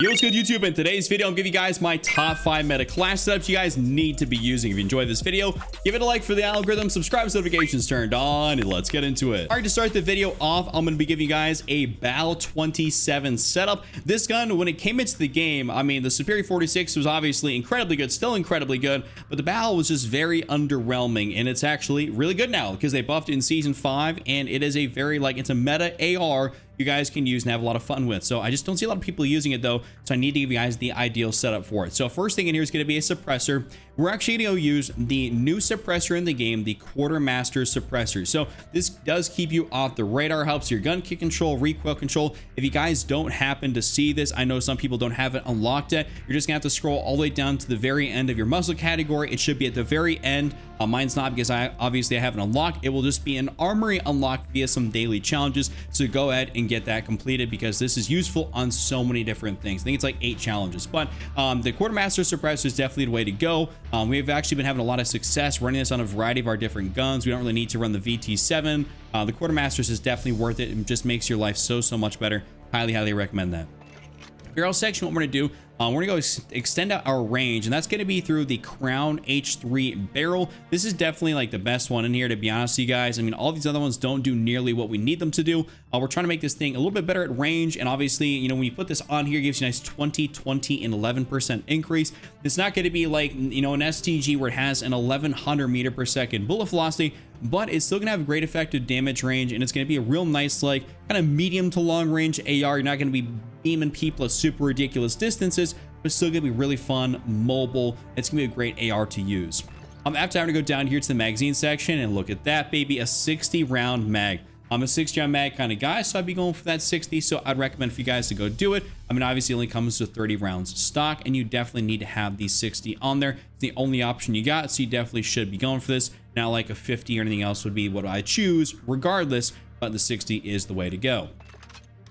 Yo, what's good, YouTube? In today's video, I'm giving you guys my top 5 meta class setups you guys need to be using. If you enjoyed this video, give it a like for the algorithm, subscribe so notifications turned on, and let's get into it. All right, to start the video off, I'm going to be giving you guys a BAL 27 setup. This gun, when it came into the game, I mean, the Superi 46 was obviously incredibly good, still incredibly good, but the BAL was just very underwhelming, and it's actually really good now because they buffed it in Season 5, and it is a very, it's a meta AR you guys can use and have a lot of fun with. So I just don't see a lot of people using it though, so I need to give you guys the ideal setup for it. So first thing in here is going to be a suppressor. We're actually going to use the new suppressor in the game, the Quartermaster suppressor. So this does keep you off the radar, helps your gun kick control, recoil control. If you guys don't happen to see this, I know some people don't have it unlocked yet, you're just gonna have to scroll all the way down to the very end of your muzzle category. It should be at the very end. Mine's not because I haven't unlocked. It will just be an armory unlocked via some daily challenges. So go ahead and get that completed because this is useful on so many different things. I think it's like 8 challenges, but the Quartermaster suppressor is definitely the way to go. We've actually been having a lot of success running this on a variety of our different guns. We don't really need to run the VT7. The Quartermasters is definitely worth it and just makes your life so much better. Highly recommend that. Barrel section, what we're going to do, we're going to go extend out our range, and that's going to be through the Crown H3 barrel. This is definitely like the best one in here, to be honest with you guys. I mean, all these other ones don't do nearly what we need them to do. We're trying to make this thing a little bit better at range, and obviously, you know, when you put this on here, it gives you a nice 20, and 11% increase. It's not going to be like, you know, an STG where it has an 1100 meter per second bullet velocity, but it's still gonna have great effective damage range, and it's gonna be a real nice, like, kind of medium to long range AR. You're not gonna be beaming people at super ridiculous distances, but it's still gonna be really fun, mobile. It's gonna be a great AR to use. After I'm gonna go down here to the magazine section and look at that, baby, a 60 round mag. I'm a 60 round mag kind of guy, so I'd be going for that 60. So I'd recommend for you guys to go do it. I mean, obviously it only comes with 30 rounds stock, and you definitely need to have these 60 on there. It's the only option you got, so you definitely should be going for this. Now, like a 50 or anything else would be what I choose regardless, but the 60 is the way to go.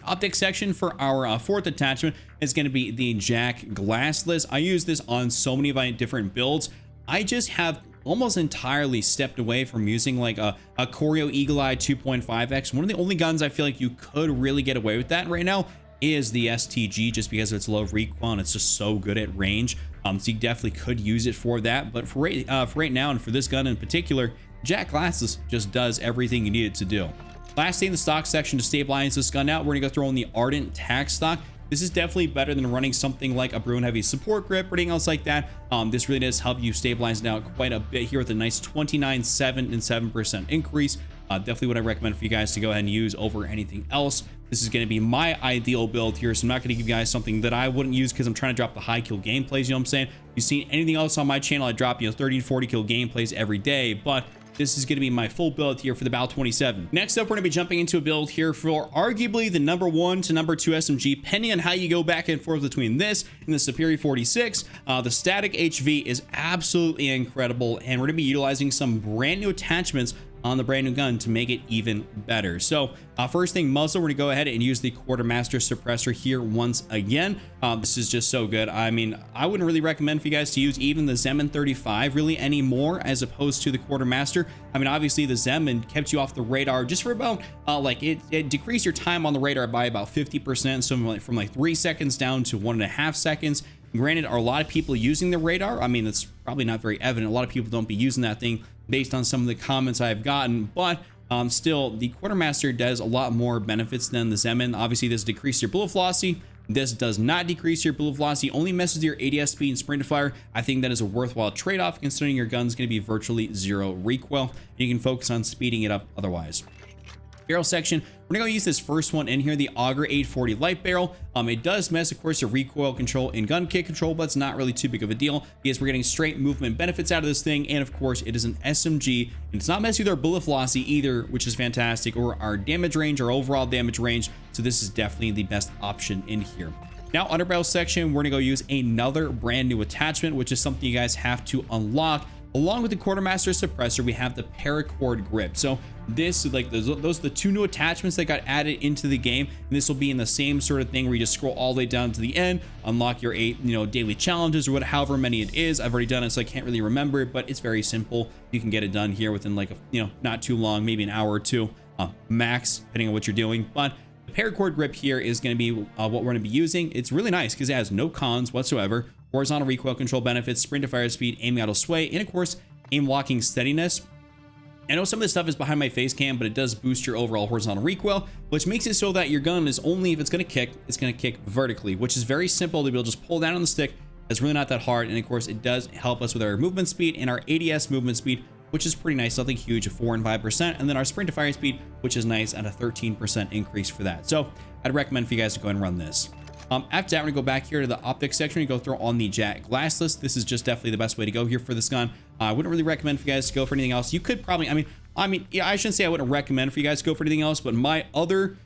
Optic section for our fourth attachment is going to be the Jack Glassless. I use this on so many of my different builds. I just have almost entirely stepped away from using like a Choreo Eagle Eye 2.5x. One of the only guns I feel like you could really get away with that right now is the STG, just because of its low recoil and it's just so good at range. So you definitely could use it for that, but for right now and for this gun in particular, Jack Glassless just does everything you need it to do. Lastly, in the stock section, to stabilize this gun out, we're gonna go throw in the Ardent Tac stock. This is definitely better than running something like a Bruin Heavy support grip or anything else like that. This really does help you stabilize it out quite a bit here with a nice 29, 7, and 7% increase. Definitely what I recommend for you guys to go ahead and use over anything else. This is going to be my ideal build here, so I'm not going to give you guys something that I wouldn't use because I'm trying to drop the high kill gameplays, you know what I'm saying? If you've seen anything else on my channel, I drop, you know, 30 to 40 kill gameplays every day, but this is going to be my full build here for the BAL 27. Next up, we're going to be jumping into a build here for arguably the #1 to #2 SMG, depending on how you go back and forth between this and the Superi 46. The static HV is absolutely incredible, and we're going to be utilizing some brand new attachments on the brand new gun to make it even better. So first thing, muzzle, we're gonna go ahead and use the Quartermaster suppressor here once again. This is just so good. I mean, I wouldn't really recommend for you guys to use even the Zeman 35 really anymore as opposed to the Quartermaster. I mean, obviously the Zeman kept you off the radar just for about it decreased your time on the radar by about 50%, so from like 3 seconds down to 1.5 seconds. Granted, are a lot of people using the radar? I mean, it's probably not very evident. A lot of people don't be using that thing based on some of the comments I've gotten, but still, the Quartermaster does a lot more benefits than the Zeman. Obviously, this decreases your bullet velocity. This does not decrease your bullet velocity, only messes with your ADS speed and sprint to fire. I think that is a worthwhile trade-off considering your gun's going to be virtually 0 recoil. You can focus on speeding it up otherwise. Barrel section, we're gonna go use this first one in here, the Auger 840 light barrel. It does mess, of course, the recoil control and gun kick control, but it's not really too big of a deal because we're getting straight movement benefits out of this thing, and of course it is an SMG, and it's not messing with our bullet velocity either, which is fantastic, or our damage range, or overall damage range. So this is definitely the best option in here. Now, underbarrel section, we're gonna go use another brand new attachment, which is something you guys have to unlock. Along with the Quartermaster suppressor, we have the paracord grip. So this, like, those are the 2 new attachments that got added into the game, and this will be in the same sort of thing where you just scroll all the way down to the end, unlock your 8, you know, daily challenges or however many it is. I've already done it, so I can't really remember it, but it's very simple. You can get it done here within like not too long, maybe an hour or 2 max, depending on what you're doing. But The paracord grip here is going to be what we're going to be using. It's really nice because it has no cons whatsoever. Horizontal recoil control benefits, sprint to fire speed, aim auto sway, and of course, aim locking steadiness. I know some of this stuff is behind my face cam, but it does boost your overall horizontal recoil, which makes it so that your gun is only, if it's going to kick vertically, which is very simple to be able to just pull down on the stick. It's really not that hard. And of course, it does help us with our movement speed and our ADS movement speed, which is pretty nice, nothing huge, 4 and 5%. And then our sprint to fire speed, which is nice at a 13% increase for that. So I'd recommend for you guys to go ahead and run this. After that, we're gonna go back here to the optics section and go through on the JKucci glassless. This is just definitely the best way to go here for this gun. I wouldn't really recommend for you guys to go for anything else. You could probably, I mean, yeah, I shouldn't say I wouldn't recommend for you guys to go for anything else, but my other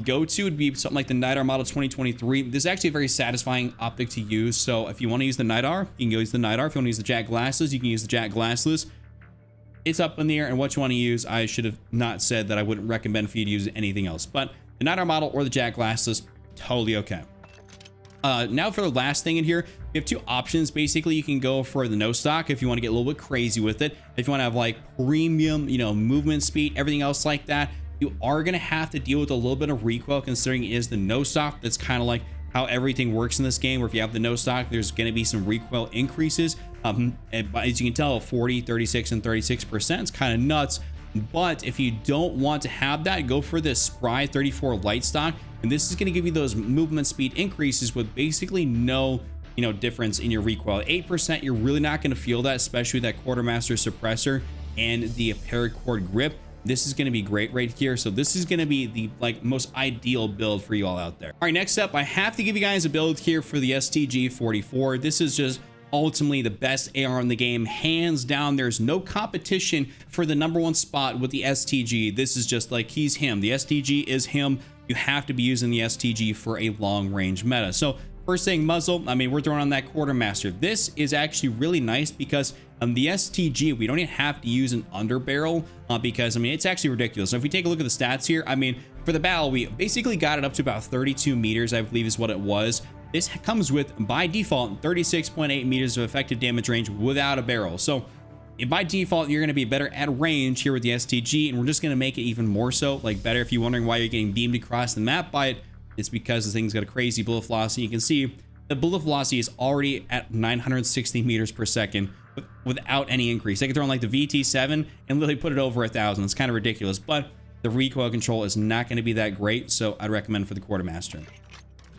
go-to would be something like the Nahv model 2023. This is actually a very satisfying optic to use. So if you want to use the Nahv, you can go use the Nahv. If you want to use the JKucci glassless, you can use the JKucci glassless. It's up in the air, and what you want to use, I should have not said that I wouldn't recommend for you to use anything else, but the Nahv model or the JKucci glassless, totally okay. Now for the last thing in here, we have two options. Basically, you can go for the no stock if you want to get a little bit crazy with it. If you want to have like premium, movement speed, everything else like that, you are going to have to deal with a little bit of recoil considering it is the no stock. That's kind of like how everything works in this game, where if you have the no stock, there's going to be some recoil increases. As you can tell, 40, 36, and 36%. It's kind of nuts. But if you don't want to have that, go for this Spry 34 light stock. And this is going to give you those movement speed increases with basically no, difference in your recoil. 8%, you're really not going to feel that, especially with that quartermaster suppressor and the paracord grip. This is going to be great right here. So this is going to be the most ideal build for you all out there. All right, next up, I have to give you guys a build here for the STG-44. This is just ultimately the best AR in the game, hands down. There's no competition for the #1 spot with the STG. This is just like he's him. The STG is him. You have to be using the STG for a long range meta. So first thing, muzzle, we're throwing on that quartermaster. This is actually really nice because the STG, we don't even have to use an underbarrel because it's actually ridiculous. So if we take a look at the stats here, for the battle, we basically got it up to about 32 meters, I believe is what it was. This comes with, by default, 36.8 meters of effective damage range without a barrel. So by default, you're going to be better at range here with the STG, and we're just going to make it even more so, better. If you're wondering why you're getting beamed across the map by it, it's because the thing's got a crazy bullet velocity. You can see the bullet velocity is already at 960 meters per second without any increase. I could throw in the VT7 and literally put it over 1,000. It's kind of ridiculous, but the recoil control is not going to be that great, so I'd recommend for the quartermaster.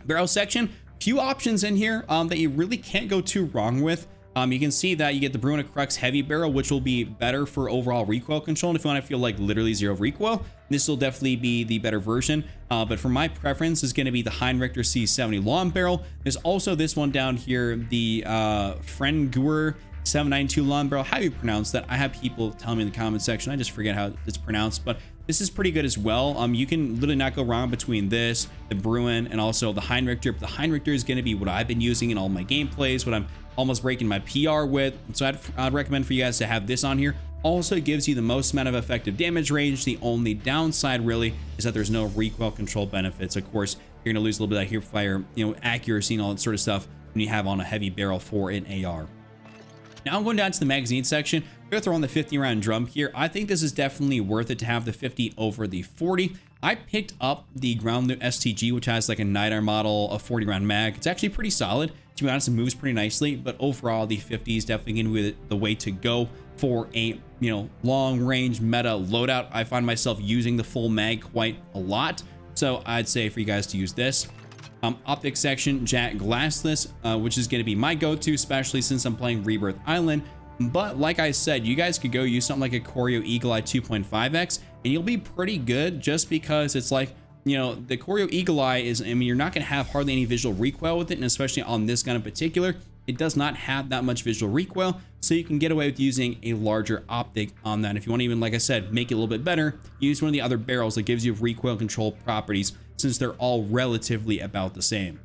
Barrel section, few options in here that you really can't go too wrong with. You can see that you get the Bruna Crux heavy barrel, which will be better for overall recoil control. And if you want to feel like literally zero recoil, this will definitely be the better version. But for my preference is going to be the Heinrichter C70 long barrel. There's also this one down here, the Frengur 792 long barrel. How do you pronounce that? I have people tell me in the comment section. I just forget how it's pronounced, but this is pretty good as well. You can literally not go wrong between this, the Bruin, and also the Heinrichter. But the Heinrichter is going to be what I've been using in all my gameplays, what I'm almost breaking my PR with. So I'd recommend for you guys to have this on here. Also, it gives you the most amount of effective damage range. The only downside really is that there's no recoil control benefits. Of course, you're going to lose a little bit of hip fire, accuracy and all that sort of stuff when you have on a heavy barrel for an AR. Now I'm going down to the magazine section. I'm going to throw on the 50 round drum here. I think this is definitely worth it to have the 50 over the 40. I picked up the ground loot STG, which has like a Nahv model, a 40 round mag. It's actually pretty solid. To be honest, it moves pretty nicely, but overall the 50 is definitely going to be the way to go for a long range meta loadout. I find myself using the full mag quite a lot, so I'd say for you guys to use this. Optic section, JKucci glassless, which is going to be my go-to, especially since I'm playing Rebirth Island. But like I said, you guys could go use something like a Koryo Eagle Eye 2.5x and you'll be pretty good, just because it's like, the Koryo Eagle Eye is, you're not going to have hardly any visual recoil with it, and especially on this gun in particular, it does not have that much visual recoil, so you can get away with using a larger optic on that. If you want to even, like I said, make it a little bit better, use one of the other barrels that gives you recoil control properties, since they're all relatively about the same.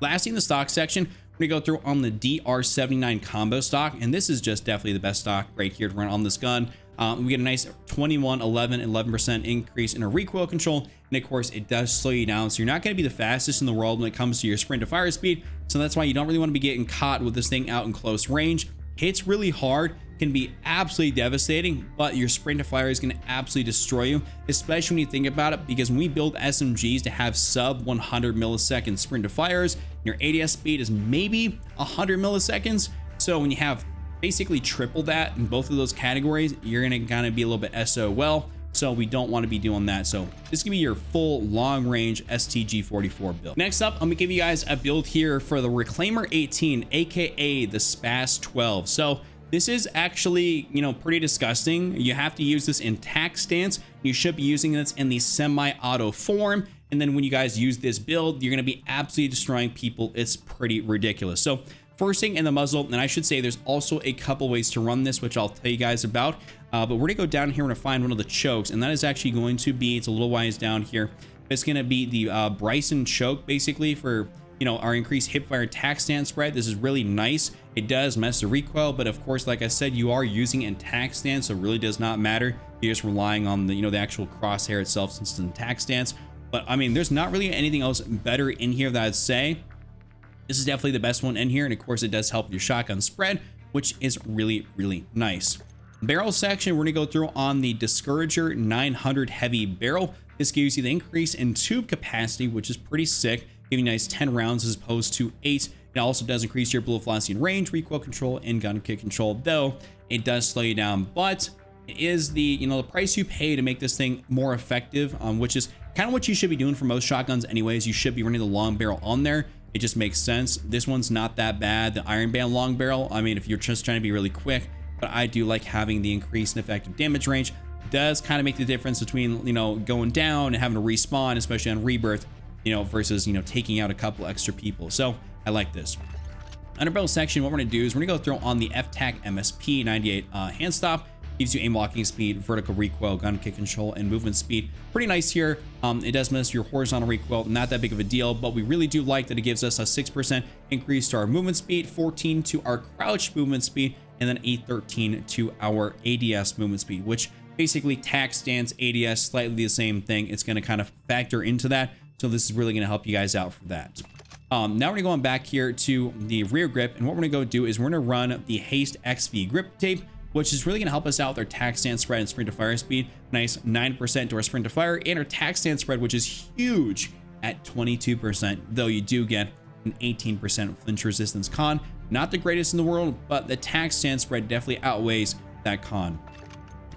Lastly, in the stock section, we're going to go through on the DR79 combo stock, and this is just definitely the best stock right here to run on this gun. We get a nice 21, 11, 11% increase in our recoil control, and of course it does slow you down, so you're not going to be the fastest in the world when it comes to your sprint to fire speed. So that's why you don't really want to be getting caught with this thing out in close range. Hits really hard can be absolutely devastating, but your sprint to fire is going to absolutely destroy you, especially when you think about it, because when we build SMGs to have sub 100 millisecond sprint to fires, your ADS speed is maybe 100 milliseconds. So when you have basically triple that in both of those categories, you're going to kind of be a little bit SOL. So we don't want to be doing that. So this can be your full long range STG44 build. Next up, I'm gonna give you guys a build here for the Reclaimer 18, aka the Spas 12. So this is actually, you know, pretty disgusting. You have to use this in tack stance. You should be using this in the semi-auto form. And then when you guys use this build, you're gonna be absolutely destroying people. It's pretty ridiculous. So first thing in the muzzle, and I should say there's also a couple ways to run this, which I'll tell you guys about. But we're gonna go down here and find one of the chokes, and that is actually going to be, it's a little wise down here. It's gonna be the Bryson choke, basically, for, you know, our increased hipfire tack stance spread. This is really nice. It does mess the recoil, but of course, like I said, you are using it in tack stance, so it really does not matter. You're just relying on the, you know, the actual crosshair itself since it's in tack stance. But I mean, there's not really anything else better in here that I'd say. This is definitely the best one in here, and of course, it does help your shotgun spread, which is really, really nice. Barrel section, we're gonna go through on the Discourager 900 heavy barrel. This gives you the increase in tube capacity, which is pretty sick, giving you nice 10 rounds as opposed to 8. It also does increase your bullet velocity and range, recoil control, and gun kick control, though it does slow you down. But it is the, you know, the price you pay to make this thing more effective, which is kind of what you should be doing for most shotguns anyways. You should be running the long barrel on there. It just makes sense. This one's not that bad. The Iron Band long barrel, I mean, if you're just trying to be really quick, but I do like having the increase in effective damage range. It does kind of make the difference between, you know, going down and having to respawn, especially on rebirth, you know, versus, you know, taking out a couple extra people. So I like this. Underbarrel section, what we're gonna do is we're gonna go throw on the Tctekk MSP 98 hand stop. Gives you aim walking speed, vertical recoil, gun kick control, and movement speed. Pretty nice here. It does miss your horizontal recoil, not that big of a deal, but we really do like that it gives us a 6% increase to our movement speed, 14 to our crouch movement speed, and then a 13 to our ADS movement speed, which basically tack stance, ADS, slightly the same thing. It's going to kind of factor into that. So this is really going to help you guys out for that. Now we're going to go on back here to the rear grip, and what we're going to go do is we're going to run the Haste XV grip tape, which is really going to help us out with our tack stance spread and sprint to fire speed. Nice 9% to our sprint to fire, and our tack stance spread, which is huge at 22%, though you do get an 18% flinch resistance con. Not the greatest in the world, but the tack stance spread definitely outweighs that con.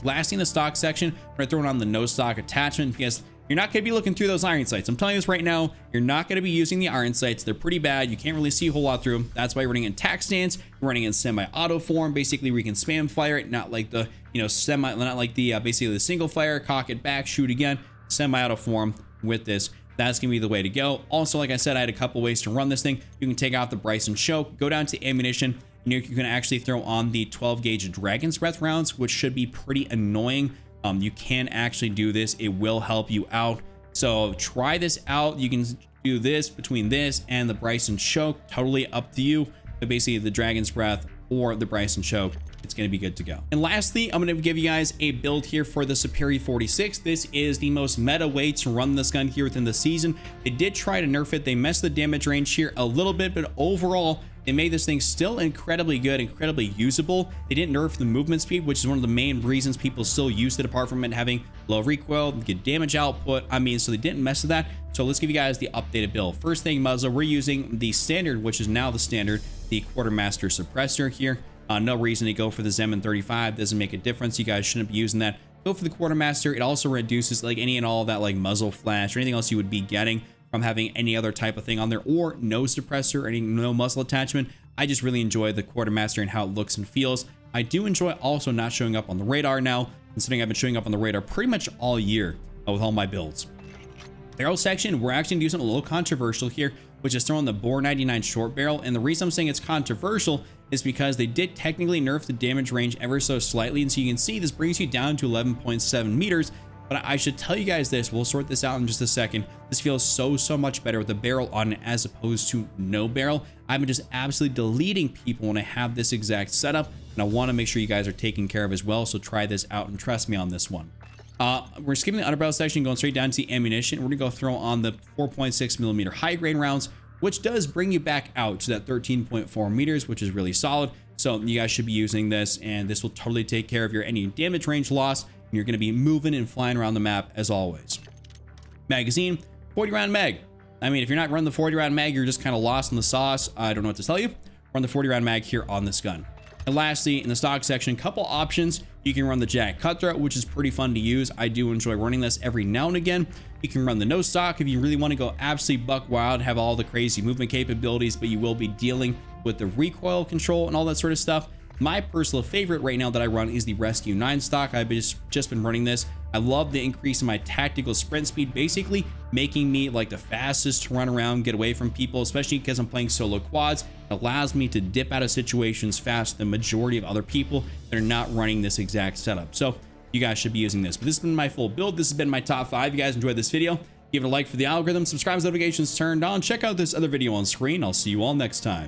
Lastly, in the stock section, we're going to throw it on the no stock attachment, because you're not going to be looking through those iron sights. I'm telling you this right now, you're not going to be using the iron sights. They're pretty bad. You can't really see a whole lot through them. That's why you're running in tack stance. You're running in semi-auto form. Basically, we can spam fire it, not like the, you know, not like the basically the single fire, cock it back, shoot again. Semi-auto form with this. That's gonna be the way to go. Also, like I said, I had a couple ways to run this thing. You can take out the Bryson choke, go down to ammunition, and you can actually throw on the 12 gauge Dragon's Breath rounds, which should be pretty annoying. You can actually do this. It will help you out. So try this out. You can do this between this and the Bryson choke. Totally up to you. But basically the Dragon's Breath or the Bryson choke, it's going to be good to go. And lastly, I'm going to give you guys a build here for the Superi 46. This is the most meta way to run this gun here within the season. They did try to nerf it. They messed the damage range here a little bit, but overall, they made this thing still incredibly good, incredibly usable. They didn't nerf the movement speed, which is one of the main reasons people still use it, apart from it having low recoil, good damage output. I mean, so they didn't mess with that. So let's give you guys the updated build. First thing, muzzle, we're using the standard, which is now the standard, the Quartermaster suppressor here. No reason to go for the Zeman 35. Doesn't make a difference. You guys shouldn't be using that. Go for the Quartermaster. It also reduces like any and all of that like muzzle flash or anything else you would be getting from having any other type of thing on there, or no suppressor, or no muzzle attachment. I just really enjoy the Quartermaster and how it looks and feels. I do enjoy also not showing up on the radar now, considering I've been showing up on the radar pretty much all year with all my builds. Barrel section, we're actually doing something a little controversial here, which is throwing the Bore 99 short barrel. And the reason I'm saying it's controversial is because they did technically nerf the damage range ever so slightly. And so you can see this brings you down to 11.7 meters. But I should tell you guys this, we'll sort this out in just a second. This feels so much better with the barrel on it as opposed to no barrel. I've been just absolutely deleting people when I have this exact setup, and I want to make sure you guys are taken care of as well. So try this out and trust me on this one. We're skipping the underbarrel section, going straight down to the ammunition. We're gonna go throw on the 4.6 millimeter high grain rounds, which does bring you back out to that 13.4 meters, which is really solid. So you guys should be using this, and this will totally take care of your any damage range loss, and you're going to be moving and flying around the map as always. Magazine, 40 round mag. I mean, if you're not running the 40 round mag, you're just kind of lost in the sauce. I don't know what to tell you. Run the 40 round mag here on this gun. And lastly, in the stock section, couple options. You can run the JKucci, which is pretty fun to use. I do enjoy running this every now and again. You can run the no stock if you really want to go absolutely buck wild, have all the crazy movement capabilities, but you will be dealing with the recoil control and all that sort of stuff. My personal favorite right now that I run is the Rescue 9 stock. I've just been running this. I love the increase in my tactical sprint speed, basically making me like the fastest to run around, get away from people, especially because I'm playing solo quads. It allows me to dip out of situations faster than the majority of other people that are not running this exact setup. So you guys should be using this. But this has been my full build. This has been my top 5. If you guys enjoyed this video, give it a like for the algorithm, subscribe, notifications turned on. Check out this other video on screen. I'll see you all next time.